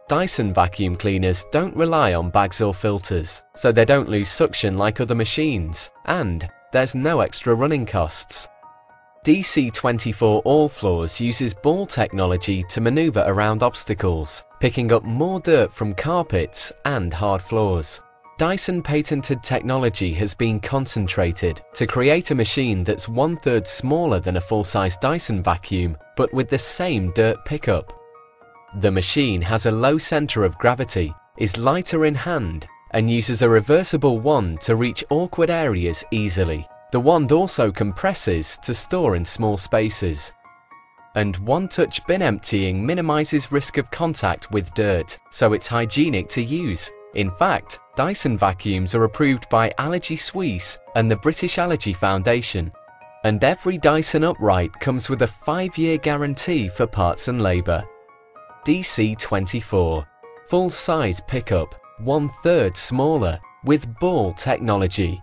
Dyson vacuum cleaners don't rely on bags or filters, so they don't lose suction like other machines, and there's no extra running costs. DC24 All Floors uses ball technology to maneuver around obstacles, picking up more dirt from carpets and hard floors. Dyson patented technology has been concentrated to create a machine that's 1/3 smaller than a full-size Dyson vacuum, but with the same dirt pickup. The machine has a low center of gravity, is lighter in hand, and uses a reversible wand to reach awkward areas easily. The wand also compresses to store in small spaces. And one-touch bin emptying minimizes risk of contact with dirt, so it's hygienic to use. In fact, Dyson vacuums are approved by Allergy Suisse and the British Allergy Foundation. And every Dyson upright comes with a 5-year guarantee for parts and labour. DC24, full-size pickup, 1/3 smaller, with ball technology.